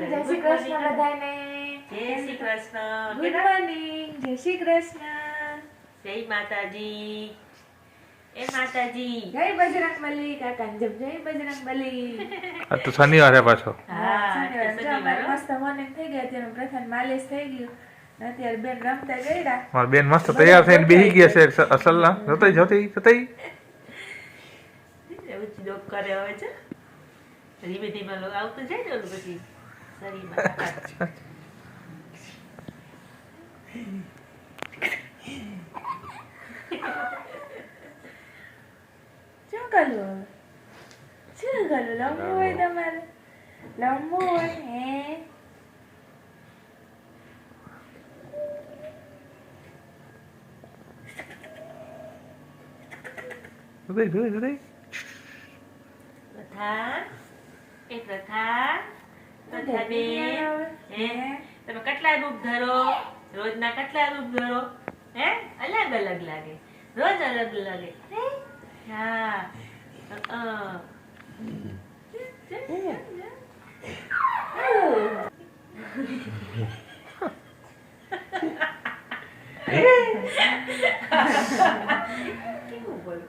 જય શ્રી કૃષ્ણ બધાને. જય શ્રી કૃષ્ણ. Good morning. જય શ્રી કૃષ્ણ. જય માતાજી. એ માતાજી. જય બજરંગબલી. કાકા જય બજરંગબલી. આ તો શનિવારે પાછો. શનિવાર મસ્ત મોર્નિંગ થઈ ગઈ. અત્યારે પ્રથમ માલિશ થઈ ગયું. અત્યારે બેન રમતા ગયા. મારા બેન મસ્ત તૈયાર થઈને બેહી ગયા છે અસલના. જોતી એવું જ ડોક કરે હવે છે. ધીમે ધીમે આવતું જાય ને ઓલું પછી શરીરમાં. શું કરવું હવે? શું કરવું? લંબુ હોય તમારે? લંબુ હોય હે? જોતી પ્રથા એ પ્રથા બેન હે તમે કેટલા રૂપ ધરો? રોજના કેટલા રૂપ ધરો? હે અલગ અલગ લાગે. રોજ અલગ લાગે. હે હા કેવું બોલ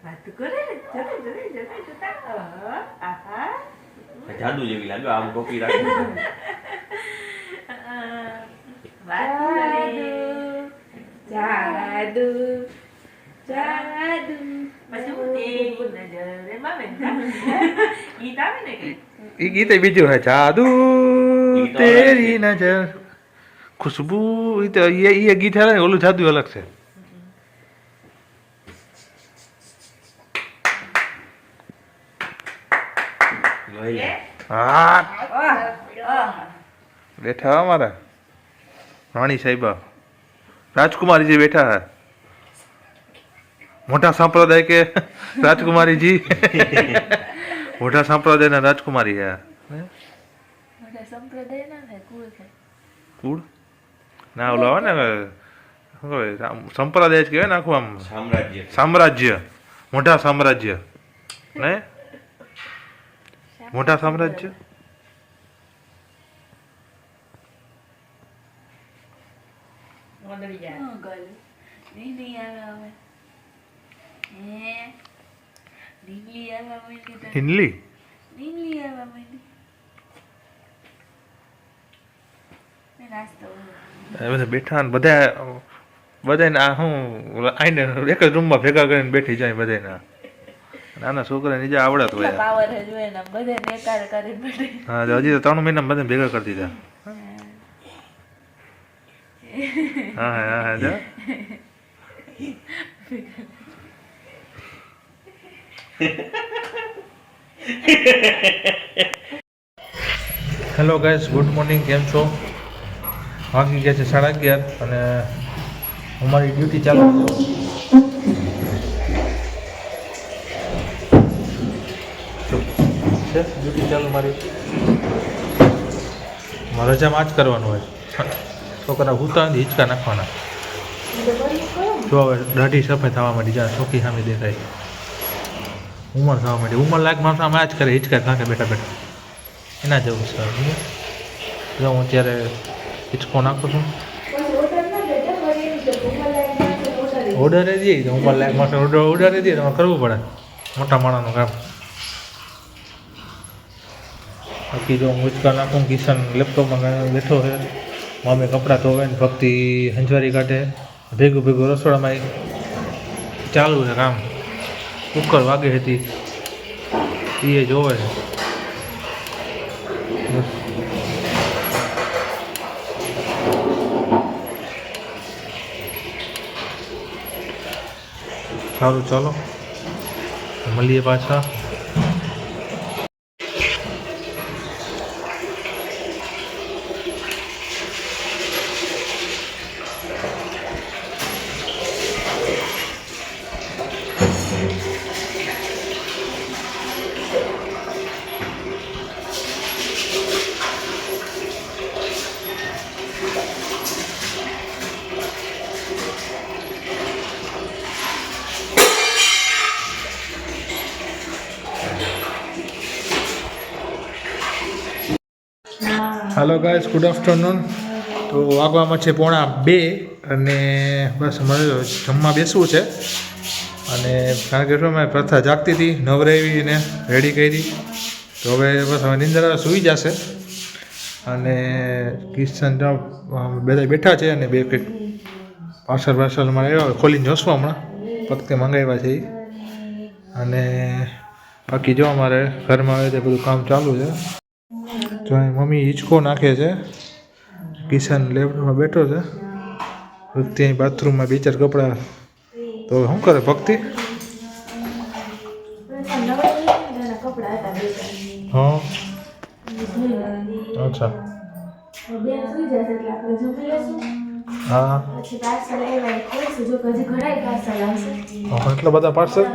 વાત કરે જતા આહા જાદુ જેવી લાગે આમ ટોપી રાખી વાત કરે જાદુ જાદુ પછી હું તેરી નજરે માં બેઠા ગીત આવે ને કે એ ગીત બીજું હે જાદુ તેરી નજર ખુશ્બુ એ તો એ ગીત હે ને ઓલું જાદુ અલગ છે. હા બેઠા અમારા રાણી સાહેબા રાજકુમારીજી બેઠા હે. મોટા સંપ્રદાય કે રાજકુમારીજી મોટા સંપ્રદાયના રાજકુમારી હે. મોટા સંપ્રદાય ના થાય કુળ થાય. કુળ ના ઓલા હોય ને શું કહેવાય સંપ્રદાય જ કહેવાય ને આખું આમ સામ્રાજ્ય સામ્રાજ્ય મોટા સામ્રાજ્ય ને મોટા સામ્રાજ્ય મોડવી જાય શું કરું? નીંદી આવે હવે. હે નીંદલી આવવા માંડી તો હિન્દલી નીંદલી આવવા માંડી. નાસ્તો બધા બેઠા ને બધાને આ શું આઈને એક જ રૂમમાં ભેગા કરીને બેઠી જાય બધાને. નાના છોકરા નીચે આવડત હોય. પાવર જ હોય ને બધે નેકાર કરી પડે. હા હજી તો 3 મહિના બધા ભેગા કરી દીધા. હા જો હેલો ગાઈસ ગુડ મોર્નિંગ. કેમ છો? વાગી ગયા છે 11:30 અને અમારી ડ્યુટી ચાલુ છે. ડ્યુટી ચાલુ મારી રજામાં જ કરવાનું હોય. છોકરા હુતા નથી હિંચકા નાખવાના. જો હવે દાઢી સફેદ થવા માંડી જ્યાં ચોખ્ખી સામે દેખાય. ઉંમર થવા માંડી. ઉંમર લાયક માણસ આમ આ જ કરે હિંચકા નાખે બેઠા બેઠા. એના જેવું છે. જો હું અત્યારે હિંચકો નાખું છું. ઓર્ડર દઈએ ઉંમર લાયક માણસ ઓર્ડર દઈએ તમારે કરવું પડે. મોટા માણસનું કામ. બાકી જો હું હિંચકા નાખું કિશન લેપટોપમાં બેઠો છે. મમ્મી કપડાં ધોવે ને ભક્તિ હંજવારી કાઢે. ભેગું ભેગું રસોડામાં ચાલુ છે કામ. કુકર વાગે હતી એ જોવે છે. સારું ચાલો મળીએ પાછા. હાલો ગાઈસ, ગુડ આફ્ટરનૂન. તો વાગવામાં છે 1:30 અને બસ અમારે જમવા બેસવું છે. અને કારણ કે શું મારી પ્રથા જાગતી હતી, નવરાવીને રેડી કરી, તો હવે બસ હવે નિંદ્રા સૂઈ જશે. અને કિશન બધા બેઠા છે અને બે કંઈક પાર્સલ મારે આવ્યા ખોલીને જોશું હમણાં વખતે મંગાવ્યા છે એ. અને બાકી જો અમારે ઘરમાં આવે તે બધું કામ ચાલુ છે. જો અહીં મમ્મી હિંચકો નાખે છે, કિશન લેબમાં બેઠો છે, ત્યાં બાથરૂમમાં બે ચાર કપડાં. તો શું કરે ભક્તિ? હા અચ્છા હા એટલા બધા પાર્સલ?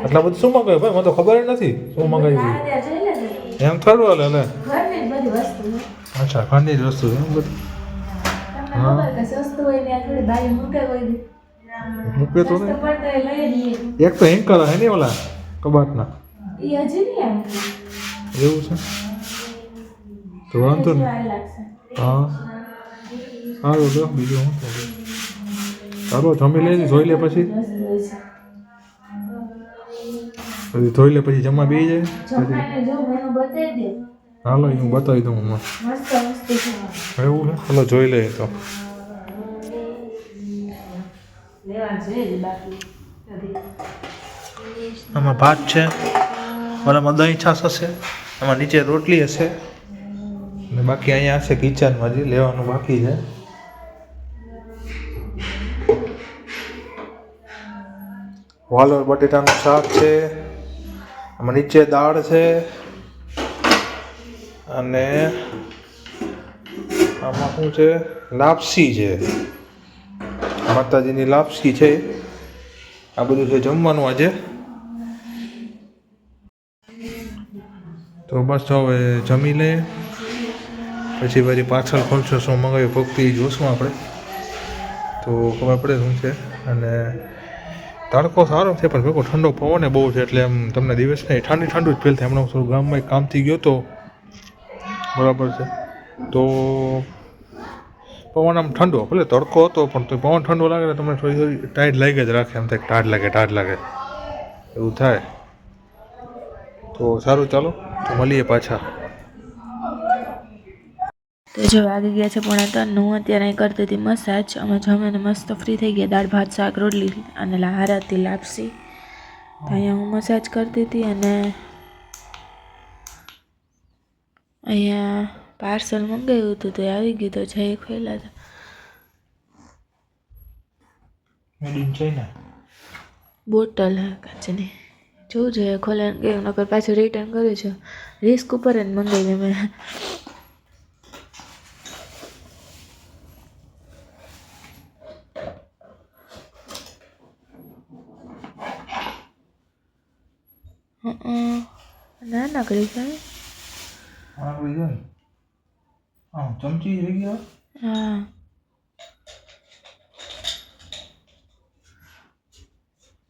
એટલા બધું શું મંગાવ્યું ભાઈ? મને તો ખબર નથી શું મંગાવ્યું. એમ ખરું હાલે હાલે. અચ્છા ઘરની જ વસ્તુ એમ બધું. હા મૂકે તો નહીં. એક તો હેન્કર હે ને ઓલા કબાટના, એવું છે તો વાંધો નહીં. હા સારું તો બીજું શું ચાલો જમી લે, ધોઈ લે, પછી ધોઈ લે પછી જમવા બેસી જાય. હાલો હું બતાવી દઉં હમણાં. એવું છે, ચાલો જોઈ લે. તો આમાં ભાત છે, ઓલામાં દહીં છાશ હશે, આમાં નીચે રોટલી હશે, ને બાકી અહીંયા હશે કિચનમાં જે લેવાનું બાકી છે. વાલોર બટેટાનું શાક છે, આમાં નીચે દાળ છે, અને આમાં શું છે, લાપસી છે, માતાજીની લાપસી છે. આ બધું છે જમવાનું આજે. તો બસ હવે જમી લઈએ, પછી ફરી પાછળ ખોલશો શું મંગાવ્યું ભક્તિ જોશું આપણે, તો ખબર પડે શું છે. અને તડકો સારો છે પણ ભેગો ઠંડો પવન બહુ છે, એટલે એમ તમને દિવસ નહીં ઠંડુ જ ફીલ થાય. હમણાં થોડું ગામમાં કામથી ગયો તો બરાબર છે, તો પવન આમ ઠંડો, ભલે તડકો હતો પણ તો પવન ઠંડો લાગે ને તમને થોડી ટાઈટ લાગે જ રાખે, એમ થાય ટાઢ લાગે એવું થાય. તો સારું ચાલો તો મળીએ પાછા. તો જો વાગી ગયા છે 3:30. હું અત્યારે અહીં કરતી હતી મસાજ. અમે જમીને મસ્ત ફ્રી થઈ ગયા, દાળ ભાત શાક રોટલી અને હારાથી લાપસી. તો અહીંયા હું મસાજ કરતી હતી અને અહીંયા પાર્સલ મંગાવ્યું હતું તો આવી ગયું. તો જઈ ખોલ્યા હતા. મેડ ઇન ચાઇના બોટલ હે કાચની, જોવું જોઈએ ખોલે ગયું નકર પાછું રિટર્ન કર્યું છે. રિસ્ક ઉપર જ મંગાવી મેં. ના કરી સાહેબ. હા કોઈ જો ને ચમચી રહી ગયા. હા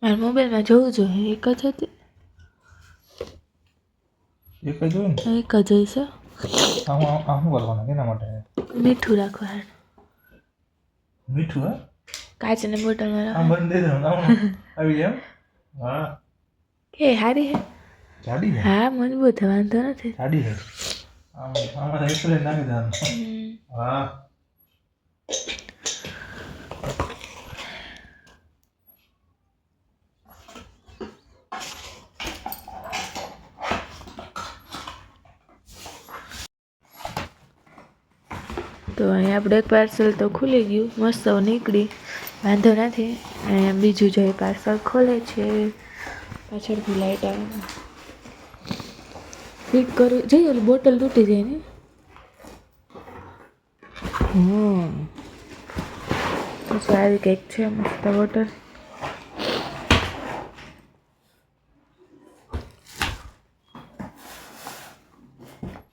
મારા મોબાઈલમાં જોવું જોઈએ. એક જ હતી, એક જ હોય ને, એક જ હશે. શું કરવાના કેના માટે? મીઠું રાખવાનું. મીઠું હે કાચની બોટલમાં આમ રાખવાનું. બંધ દે દો આવી જાય. હા કે હારી હે? જાડી હે? હા મજબૂત હે, વાંધો નથી. જાડી હે. આમાં એક્સરે નાખી દેવાનું. હા તો અહીંયા આપણે એક પાર્સલ તો ખુલી ગયું, મસ્ત નીકળી, વાંધો નથી. અને બીજું જો પાર્સલ ખોલે છે, પાછળથી લાઈટ આવે, ફિટ કરું જઈએ. ઓલી બોટલ તૂટી જાય ને. પછી આવી કંઈક છે મસ્ત બોટલ.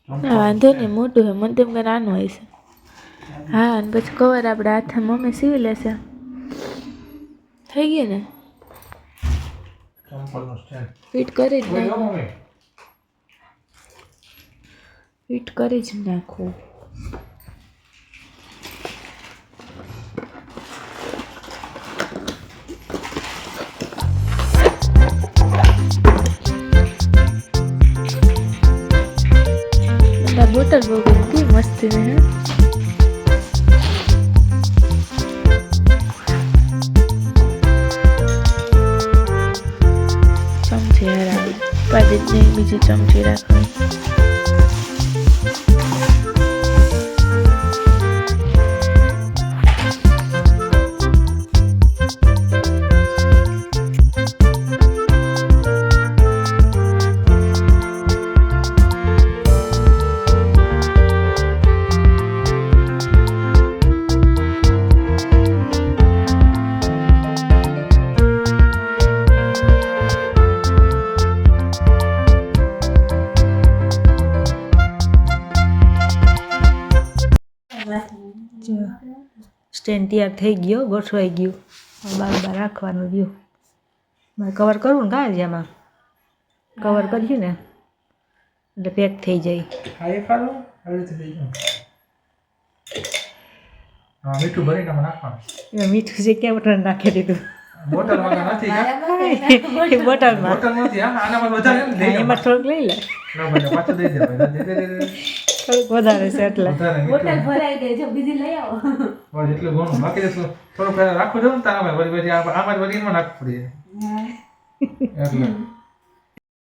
ના વાંધો નહીં, મોટું છે. મને તેમ કે નાનું હોય છે. હા અને પછી કવર આપણે હાથે મમ્મી સીવી લેશે. થઈ ગયું ને? ફિટ કરી જ નાખું, ફિટ કરી જ નાખું. બોટલ વગર કે મસ્તી ને ચમચી હરાવે પાછી નહીં બીજી ચમચી રાખવાની સ્ટેન્ડ તૈયાર થઈ ગયો ગોઠવાઈ ગયું બાર રાખવાનું રહ્યું મારે કવર કરવું ને કાંઈ આમાં કવર કર્યું ને એટલે પેક થઈ જાય હા એ ખાલો આવી રીતે થઈ ગયું હા મીઠું ભરીને આમાં નાખવાનું એમાં મીઠું છે ક્યાં બોટલ નાખી દીધું બોટલમાં નથી બોટલમાં બોટલમાંથી હા આનામાં વધારે એમ લઈ એમાં થોડુંક લઈ લે ના ભાઈ પાછું દઈ દે ભાઈ દે થોડુંક વધારે છે એટલે વધારે બોટલ ભરાઈ ગઈ જો બીજી લઈ આવો બસ એટલું ઘણું બાકી તો થોડું પહેલા રાખવું જોઈએ ને તારા ભાઈ વળી આમાં જ વળી એમાં નાખવું પડે એટલે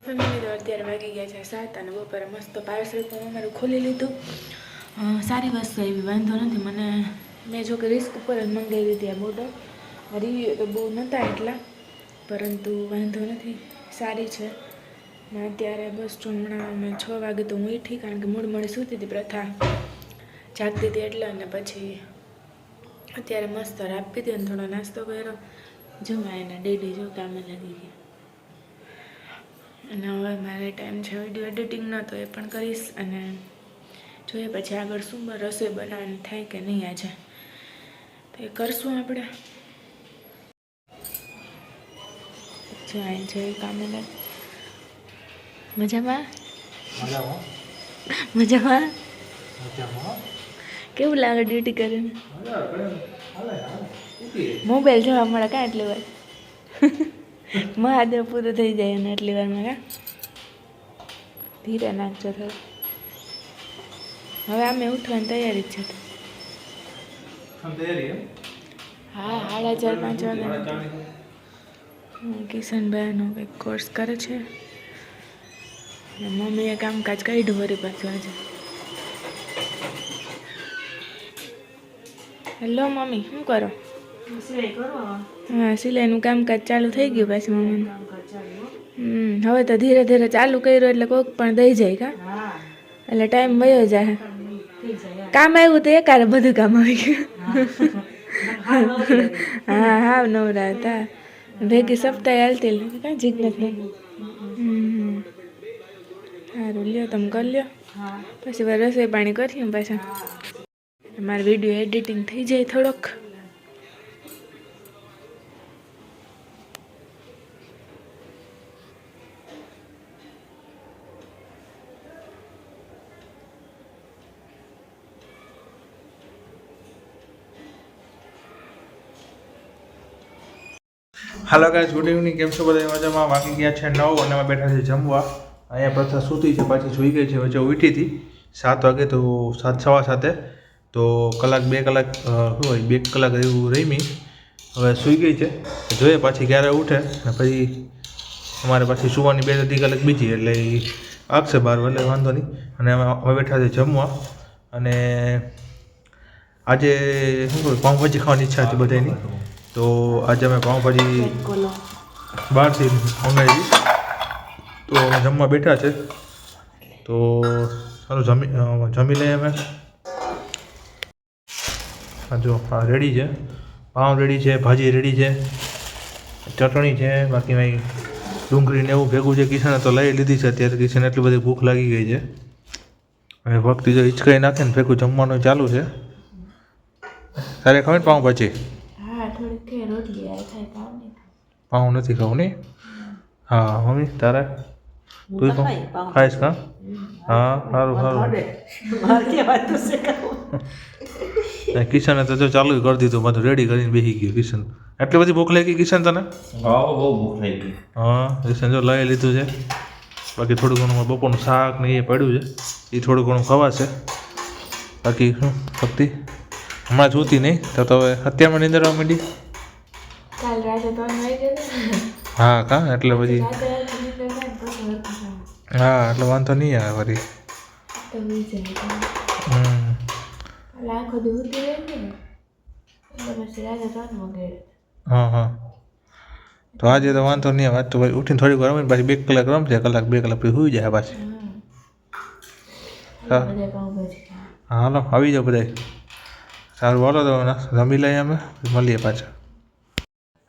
ફેમિલી અત્યારે વાગી ગયા છે 7 અને બપોરે મસ્ત પાર્સલ પણ અમારું ખોલી લીધું સારી વસ્તુ એવી વાંધો નથી મને મેં જો કે રિસ્ક ઉપર જ મંગાવી હતી આ બોટલ રિવ્યુ તો બહુ નહોતા એટલા પરંતુ વાંધો નથી સારી છે ને અત્યારે બસ હમણાં મેં 6 વાગે તો હું ઉઠી કારણ કે મૂળ મળી સૂતી હતી પ્રથા જાગતી હતી એટલે અને પછી અત્યારે મસ્ત રાત પીધી અને થોડો નાસ્તો કર્યો જમા એના ડેડી જો કામે લાગી ગયા અને હવે મારે ટાઈમ છે વિડીયો એડિટિંગનો તો એ પણ કરીશ અને જોઈએ પછી આગળ શું રસોઈ બનાવવાની થાય કે નહીં આજે તો એ કરશું આપણે જો અહીં છે કામે લાગ મજામાં મજામાં કેવું લાગે ડ્યુટી કરીને મોબાઈલ જોવા મળે કાં એટલી વાર મહાદેવ પૂરું થઈ જાય અને એટલી વારમાં કાં ધીરે નાખજો થોડું હવે અમે ઉઠવાની તૈયારી જ છે હા 4:30 વાગે કિશનભાઈનો કંઈક કોર્સ કરે છે મમ્મીએ કામકાજ કાઢ્યું વળી પાછું આજે હેલો મમ્મી શું કરો હા સિલાઈનું કામકાજ ચાલુ થઈ ગયું પાછું મમ્મીને હવે તો ધીરે ધીરે ચાલુ કર્યું એટલે કોઈક પણ દઈ જાય કા એટલે ટાઈમ વયો જાય કામ આવ્યું તો એકારે બધું કામ આવી ગયું હા હાવ નવરા હતા ભેગી સપ્તાહે હાલતી કાંઈ જીત નથી સારું લ્યો તમે કરી લ્યો પછી વાર રસોઈ પાણી કરીએ પાછા મારો વિડીયો એડિટિંગ થઈ જાય થોડોક હાલો ગાઈસ ગુડ ઇવનિંગ કેમ છો બધા મજામાં વાગી ગયા છે 9 અને અમે બેઠા છે જમવા અહીંયા પ્રથા સૂતી છે પાછી સૂઈ ગઈ છે વચ્ચે ઉઠી હતી 7 વાગે તો 7:15 તો કલાક 2 કલાક શું હોય 2 કલાક એવું રમી હવે સૂઈ ગઈ છે જોઈએ પાછી ક્યારે ઉઠે ને પછી અમારે પાછી સુવાની 2-3 કલાક બીજી એટલે એ આગશે 12 એટલે વાંધો નહીં અને અમે બેઠા છે જમવા અને આજે શું કહું પાઉંભાજી ખાવાની ઈચ્છા હતી બધાની તો આજે અમે પાઉંભાજી બહારથી મંગાવી તો અમે જમવા બેઠા છે તો સારું જમી લઈએ અમે જો હા રેડી છે પાઉં રેડી છે ભાજી રેડી છે ચટણી છે બાકી ભાઈ ડુંગળીને એવું ભેગું છે કિશને તો લઈ લીધી છે અત્યારે કિશને એટલી બધી ભૂખ લાગી ગઈ છે હવે વખતે જો હિચકાઈ નાખે ને ભેગું જમવાનું ચાલુ છે તારે ખાવે ને પાઉંભાજી પાઉં નથી ખાવું નહીં હા મમ્મી તારે તું ખાઈશ કા હા સારું સારું કિશન તો જો ચાલુ કરી દીધું બધું રેડી કરીને બેસી ગયું કિશન એટલી બધી ભૂખ લાગી કિશન તને હા બહુ ભૂખ લાગી હા કિશન જો લઈ લીધું છે બાકી થોડું ઘણું બપોરનું શાક ને એ પડ્યું છે એ થોડું ઘણું ખવાશે. બાકી શું ભક્તિ હમણાં જોતી નહીં તો હવે અત્યારમાં નીંદર આવવા માંડી. કાલ રાતે 3 વાગે ને હા કાં એટલે પછી રાતે નીંદર થાય ને પછી વરસાદ આવે. હા એટલે વાંધો નહીં આવે વળી. તો ઊંઘ જાય. હમ આખો દી ઊંઘી રહે ને એટલે પછી રાતે 3 વાગે. હા હા તો આજે તો વાંધો નહીં આવે. આજ તો ભાઈ ઉઠીને થોડીક વાર રમીને પાછી 2 કલાક રમશે, કલાક 2 કલાક પછી સૂઈ જાય પાછી. હા બધા પાઉંભાજી હા હાલો આવી જાઓ બધાય. સારું હાલો તો રમી લઈએ અમે મળીએ પાછા.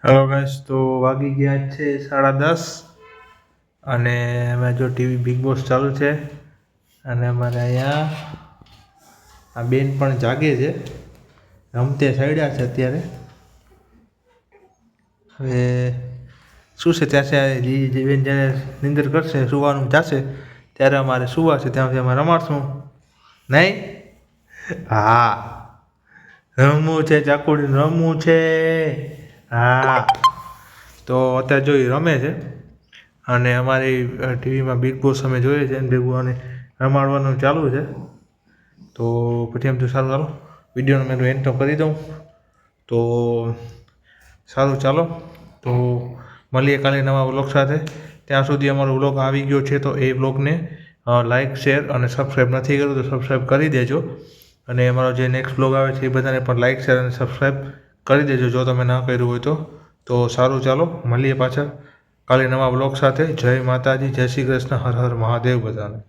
હેલો ગાઈસ, તો વાગી ગયા છે 10:30 અને અમે જો ટીવી બિગ બોસ ચાલુ છે અને અમારે અહીંયા આ બેન પણ જાગે છે, રમતે સાઈડ્યા છે અત્યારે. હવે શું છે ત્યાં છે જે બેન જ્યારે નિંદર કરશે સુવાનું જશે ત્યારે અમારે સુવા છે ત્યાંથી અમે રમાડશું નહીં. હા રમવું છે ચાકુડીને રમવું છે. હા તો અત્યારે જોઈ રમે છે અને અમારી ટીવીમાં બિગ બોસ અમે જોઈએ છે એને ભેગું અને રમાડવાનું ચાલુ છે. તો પછી એમ તો સારું ચાલો વિડીયોનો મેં એન્ડ તો કરી દઉં. તો સારું ચાલો તો મળીએ કાલે નવા વ્લોગ સાથે. ત્યાં સુધી અમારો વ્લોગ આવી ગયો છે તો એ વ્લોગને લાઇક શેર અને સબસ્ક્રાઈબ નથી કર્યું તો સબસ્ક્રાઈબ કરી દેજો. અને અમારો જે નેક્સ્ટ વ્લોગ આવે છે એ બધાને પણ લાઇક શેર અને સબસ્ક્રાઈબ કરી દેજો જો તમે ના કર્યું હોય તો. તો સારું ચાલો મળીએ પાછા કાલે નવા વ્લોગ સાથે. જય માતાજી, જય શ્રી કૃષ્ણ, હર હર મહાદેવ બધાને.